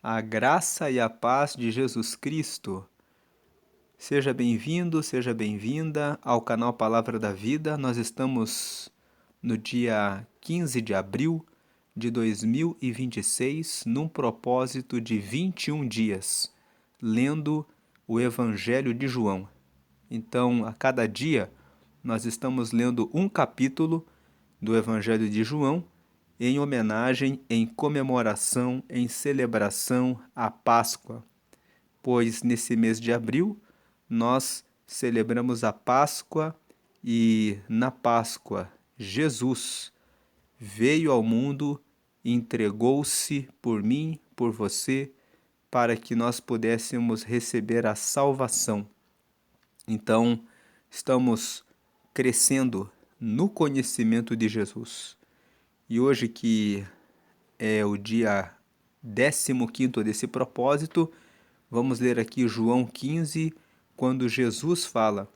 A graça e a paz de Jesus Cristo. Seja bem-vindo, seja bem-vinda ao canal Palavra da Vida. Nós estamos no dia 15 de abril de 2026, num propósito de 21 dias, lendo o Evangelho de João. Então, a cada dia, nós estamos lendo um capítulo do Evangelho de João em homenagem, em comemoração, em celebração à Páscoa, pois nesse mês de abril nós celebramos a Páscoa e na Páscoa Jesus veio ao mundo e entregou-se por mim, por você, para que nós pudéssemos receber a salvação. Então, estamos crescendo no conhecimento de Jesus. E hoje, que é o dia 15º desse propósito, vamos ler aqui João 15, quando Jesus fala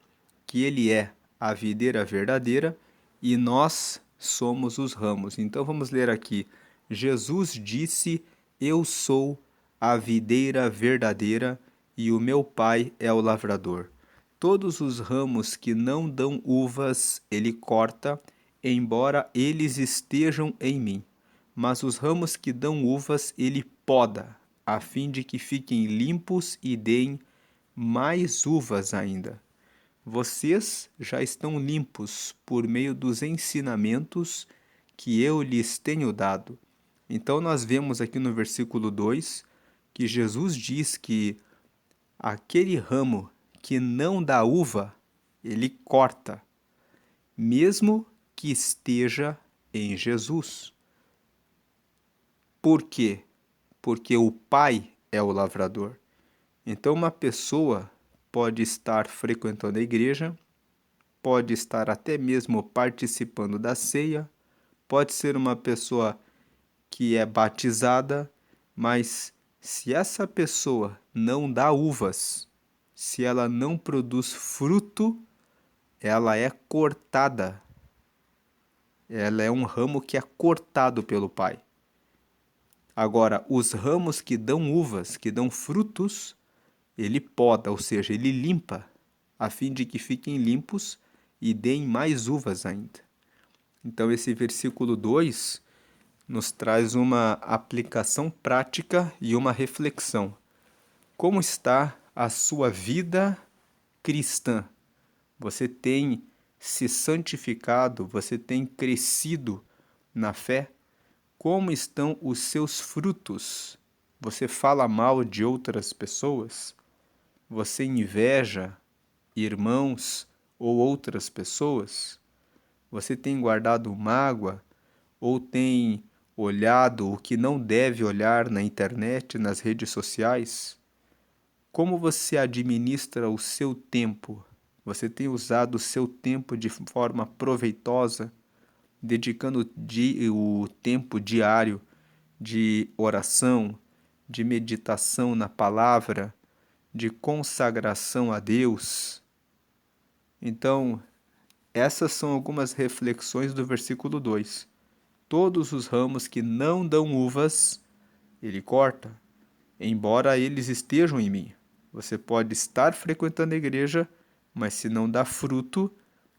que ele é a videira verdadeira e nós somos os ramos. Então vamos ler aqui. Jesus disse: Eu sou a videira verdadeira e o meu Pai é o lavrador. Todos os ramos que não dão uvas, ele corta, embora eles estejam em mim. Mas os ramos que dão uvas, ele poda, a fim de que fiquem limpos e deem mais uvas ainda. Vocês já estão limpos por meio dos ensinamentos que eu lhes tenho dado. Então, nós vemos aqui no versículo 2 que Jesus diz que aquele ramo que não dá uva, ele corta, mesmo que esteja em Jesus. Por quê? Porque o Pai é o lavrador. Então, uma pessoa pode estar frequentando a igreja, pode estar até mesmo participando da ceia, pode ser uma pessoa que é batizada, mas se essa pessoa não dá uvas, se ela não produz fruto, ela é cortada. Ela é um ramo que é cortado pelo Pai. Agora, os ramos que dão uvas, que dão frutos, ele poda, ou seja, ele limpa, a fim de que fiquem limpos e deem mais uvas ainda. Então, esse versículo 2 nos traz uma aplicação prática e uma reflexão. Como está a sua vida cristã? Você tem se santificado? Você tem crescido na fé? Como estão os seus frutos? Você fala mal de outras pessoas? Você inveja irmãos ou outras pessoas? Você tem guardado mágoa ou tem olhado o que não deve olhar na internet, nas redes sociais? Como você administra o seu tempo? Você tem usado o seu tempo de forma proveitosa, dedicando o tempo diário de oração, de meditação na palavra, de consagração a Deus? Então, essas são algumas reflexões do versículo 2. Todos os ramos que não dão uvas, ele corta, embora eles estejam em mim. Você pode estar frequentando a igreja, mas se não dá fruto,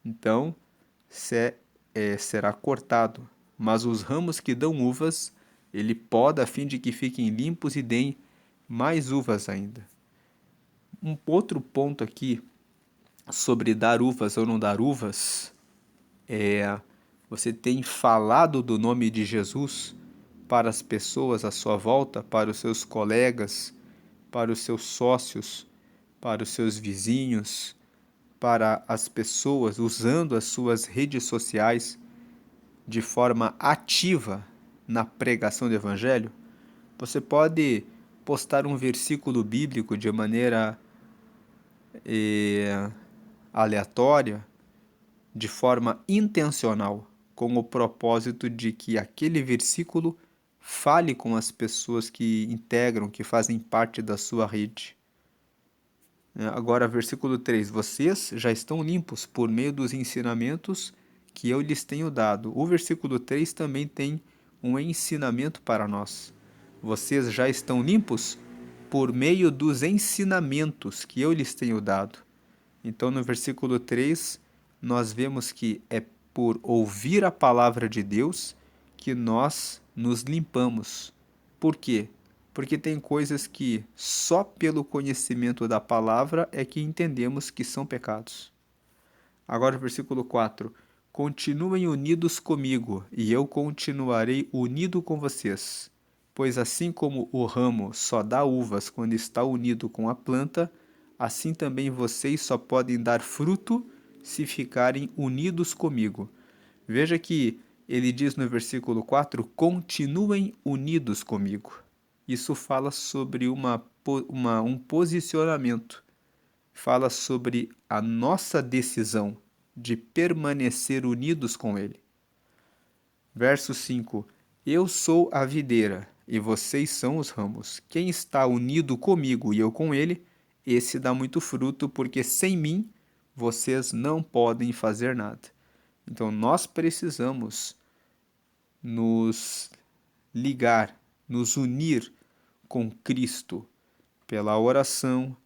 então será cortado. Mas os ramos que dão uvas, ele poda a fim de que fiquem limpos e deem mais uvas ainda. Um outro ponto aqui sobre dar uvas ou não dar uvas você tem falado do nome de Jesus para as pessoas à sua volta, para os seus colegas, para os seus sócios, para os seus vizinhos, para as pessoas, usando as suas redes sociais de forma ativa na pregação do Evangelho? Você pode postar um versículo bíblico de maneira aleatória, de forma intencional, com o propósito de que aquele versículo fale com as pessoas que integram, que fazem parte da sua rede. Agora, versículo 3: Vocês já estão limpos por meio dos ensinamentos que eu lhes tenho dado. O versículo 3 também tem um ensinamento para nós. vocês já estão limpos por meio dos ensinamentos que eu lhes tenho dado. Então, no versículo 3, nós vemos que é por ouvir a palavra de Deus que nós nos limpamos. Por quê? Porque tem coisas que só pelo conhecimento da palavra é que entendemos que são pecados. Agora, o versículo 4. Continuem unidos comigo, e eu continuarei unido com vocês. Pois assim como o ramo só dá uvas quando está unido com a planta, assim também vocês só podem dar fruto se ficarem unidos comigo. Veja que ele diz no versículo 4, continuem unidos comigo. Isso fala sobre um posicionamento, fala sobre a nossa decisão de permanecer unidos com ele. Verso 5, eu sou a videira e vocês são os ramos. Quem está unido comigo e eu com ele, esse dá muito fruto, porque sem mim vocês não podem fazer nada. Então nós precisamos nos ligar, nos unir com Cristo pela oração,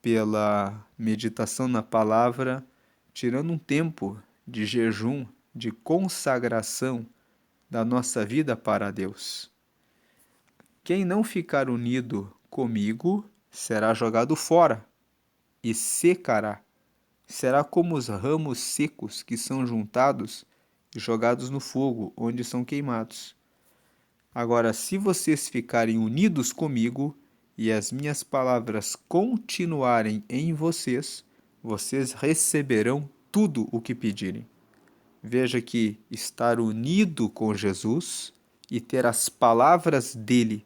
pela meditação na palavra, tirando um tempo de jejum, de consagração da nossa vida para Deus. Quem não ficar unido comigo será jogado fora e secará. Será como os ramos secos que são juntados e jogados no fogo, onde são queimados. Agora, se vocês ficarem unidos comigo e as minhas palavras continuarem em vocês, vocês receberão tudo o que pedirem. Veja que estar unido com Jesus e ter as palavras dele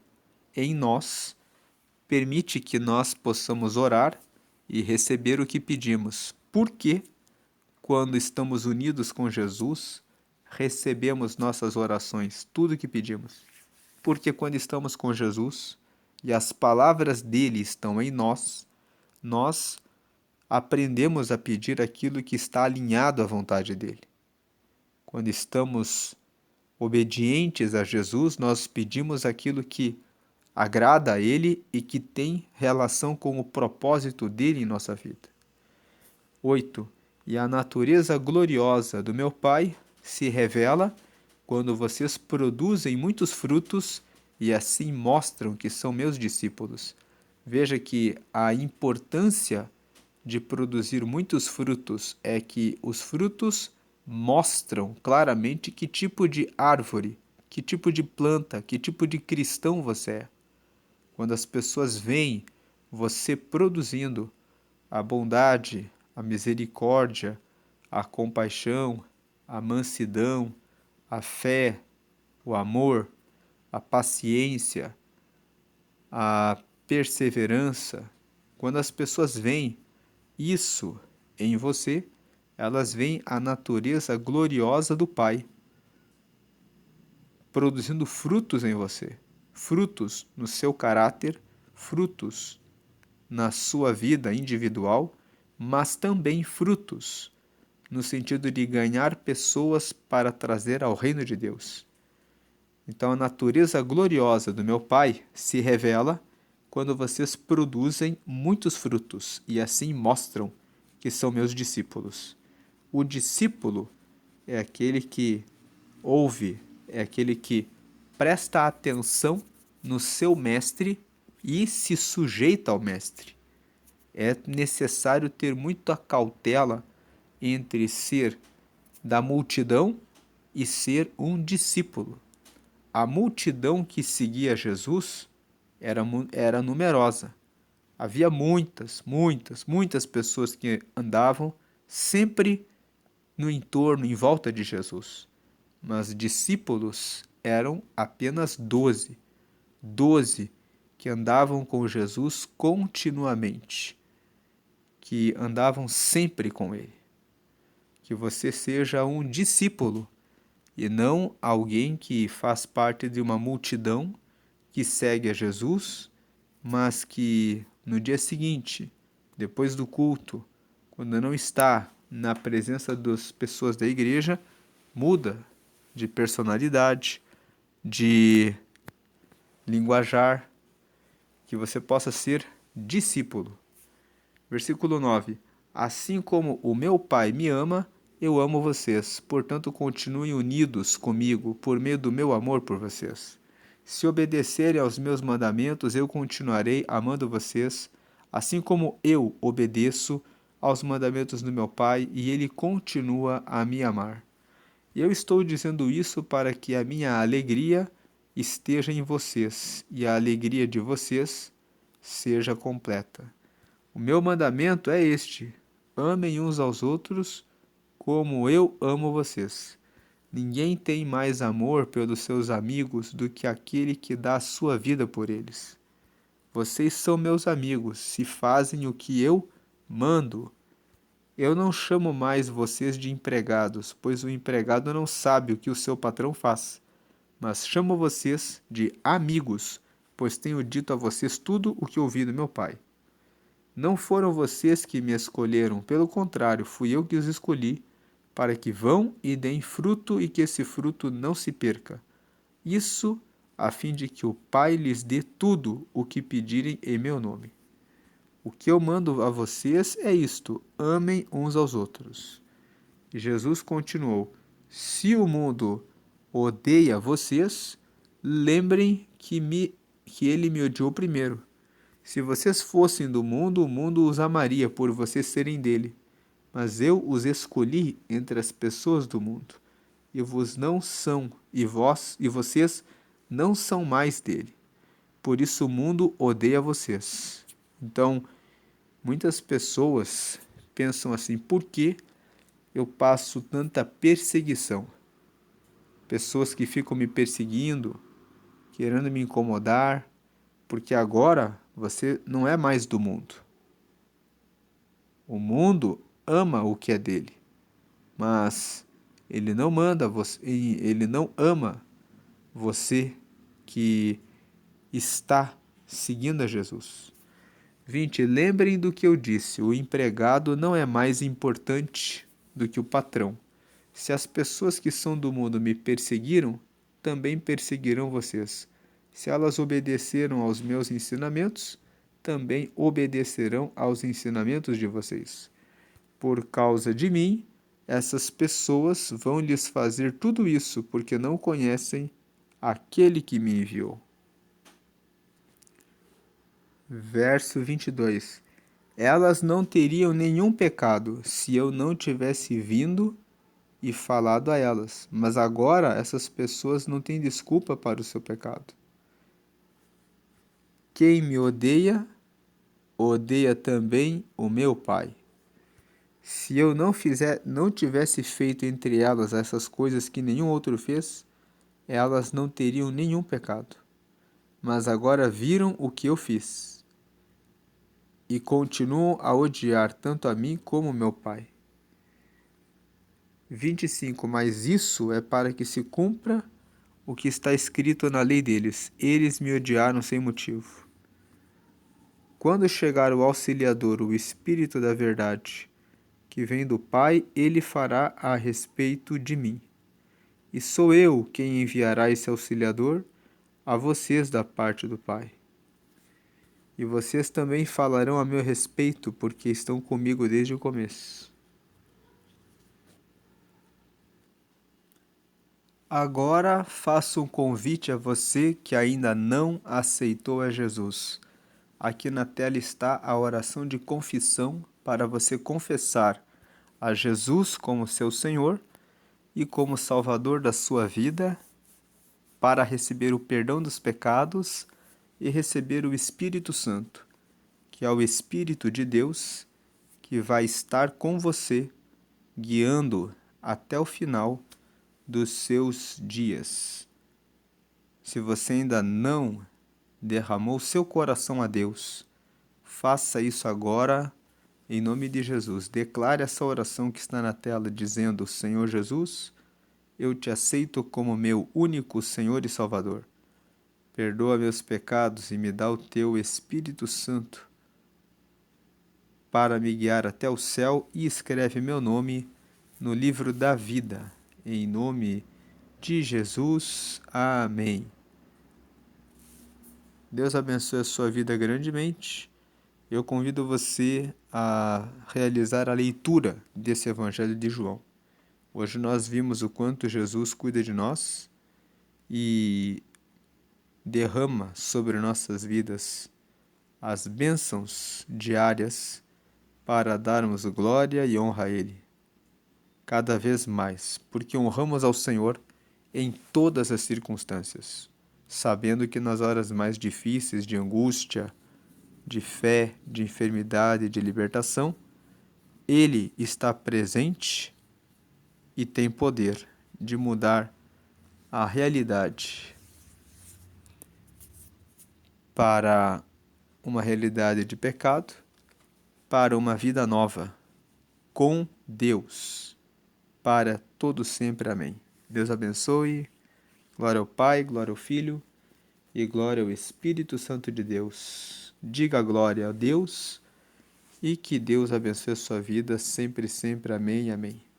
em nós permite que nós possamos orar e receber o que pedimos. Porque, quando estamos unidos com Jesus, recebemos nossas orações, tudo o que pedimos. Porque quando estamos com Jesus e as palavras dele estão em nós, nós aprendemos a pedir aquilo que está alinhado à vontade dele. Quando estamos obedientes a Jesus, nós pedimos aquilo que agrada a ele e que tem relação com o propósito dele em nossa vida. 8. E a natureza gloriosa do meu Pai se revela quando vocês produzem muitos frutos e assim mostram que são meus discípulos. Veja que a importância de produzir muitos frutos é que os frutos mostram claramente que tipo de árvore, que tipo de planta, que tipo de cristão você é. Quando as pessoas veem você produzindo a bondade, a misericórdia, a compaixão, a mansidão, a fé, o amor, a paciência, a perseverança, quando as pessoas veem isso em você, elas veem a natureza gloriosa do Pai produzindo frutos em você, frutos no seu caráter, frutos na sua vida individual, mas também frutos no sentido de ganhar pessoas para trazer ao reino de Deus. Então, a natureza gloriosa do meu Pai se revela quando vocês produzem muitos frutos e assim mostram que são meus discípulos. O discípulo é aquele que ouve, é aquele que presta atenção no seu mestre e se sujeita ao mestre. É necessário ter muita cautela entre ser da multidão e ser um discípulo. A multidão que seguia Jesus era numerosa. Havia muitas pessoas que andavam sempre no entorno, em volta de Jesus. Mas discípulos eram apenas 12. 12 que andavam com Jesus continuamente, que andavam sempre com ele. Que você seja um discípulo e não alguém que faz parte de uma multidão que segue a Jesus, mas que no dia seguinte, depois do culto, quando não está na presença das pessoas da igreja, muda de personalidade, de linguajar, que você possa ser discípulo. Versículo 9: Assim como o meu Pai me ama, eu amo vocês, portanto continuem unidos comigo por meio do meu amor por vocês. Se obedecerem aos meus mandamentos, eu continuarei amando vocês, assim como eu obedeço aos mandamentos do meu Pai e ele continua a me amar. Eu estou dizendo isso para que a minha alegria esteja em vocês e a alegria de vocês seja completa. O meu mandamento é este: amem uns aos outros como eu amo vocês. Ninguém tem mais amor pelos seus amigos do que aquele que dá a sua vida por eles. Vocês são meus amigos se fazem o que eu mando. Eu não chamo mais vocês de empregados, pois o empregado não sabe o que o seu patrão faz. Mas chamo vocês de amigos, pois tenho dito a vocês tudo o que ouvi do meu Pai. Não foram vocês que me escolheram, pelo contrário, fui eu que os escolhi, para que vão e deem fruto e que esse fruto não se perca. Isso a fim de que o Pai lhes dê tudo o que pedirem em meu nome. O que eu mando a vocês é isto: amem uns aos outros. E Jesus continuou: Se o mundo odeia vocês, lembrem que ele me odiou primeiro. Se vocês fossem do mundo, o mundo os amaria por vocês serem dele. Mas eu os escolhi entre as pessoas do mundo, e vos não são, e vocês não são mais dele. Por isso o mundo odeia vocês. Então, muitas pessoas pensam assim: por que eu passo tanta perseguição? Pessoas que ficam me perseguindo, querendo me incomodar, porque agora você não é mais do mundo. O mundo ama o que é dele, mas ele não manda você, ele não ama você que está seguindo a Jesus. 20. Lembrem do que eu disse: o empregado não é mais importante do que o patrão. Se as pessoas que são do mundo me perseguiram, também perseguirão vocês. Se elas obedeceram aos meus ensinamentos, também obedecerão aos ensinamentos de vocês. Por causa de mim, essas pessoas vão lhes fazer tudo isso, porque não conhecem aquele que me enviou. Verso 22. Elas não teriam nenhum pecado se eu não tivesse vindo e falado a elas, mas agora essas pessoas não têm desculpa para o seu pecado. Quem me odeia, odeia também o meu Pai. Se eu não tivesse feito entre elas essas coisas que nenhum outro fez, elas não teriam nenhum pecado. Mas agora viram o que eu fiz e continuam a odiar tanto a mim como meu Pai. 25. Mas isso é para que se cumpra o que está escrito na lei deles: eles me odiaram sem motivo. Quando chegar o Auxiliador, o Espírito da Verdade, que vem do Pai, ele fará a respeito de mim. E sou eu quem enviará esse Auxiliador a vocês da parte do Pai. E vocês também falarão a meu respeito, porque estão comigo desde o começo. Agora faço um convite a você que ainda não aceitou a Jesus. Aqui na tela está a oração de confissão para você confessar a Jesus como seu Senhor e como Salvador da sua vida, para receber o perdão dos pecados e receber o Espírito Santo, que é o Espírito de Deus, que vai estar com você, guiando até o final dos seus dias. Se você ainda não derramou seu coração a Deus, faça isso agora, em nome de Jesus. Declare essa oração que está na tela, dizendo: Senhor Jesus, eu te aceito como meu único Senhor e Salvador. Perdoa meus pecados e me dá o teu Espírito Santo para me guiar até o céu, e escreve meu nome no livro da vida. Em nome de Jesus. Amém. Deus abençoe a sua vida grandemente. Eu convido você a realizar a leitura desse Evangelho de João. Hoje nós vimos o quanto Jesus cuida de nós e derrama sobre nossas vidas as bênçãos diárias para darmos glória e honra a Ele cada vez mais, porque honramos ao Senhor em todas as circunstâncias, sabendo que nas horas mais difíceis de angústia, de fé, de enfermidade, de libertação, Ele está presente e tem poder de mudar a realidade para uma realidade de pecado, para uma vida nova com Deus, para todo sempre. Amém. Deus abençoe. Glória ao Pai, glória ao Filho e glória ao Espírito Santo de Deus. Diga glória a Deus e que Deus abençoe a sua vida sempre, sempre. Amém, amém.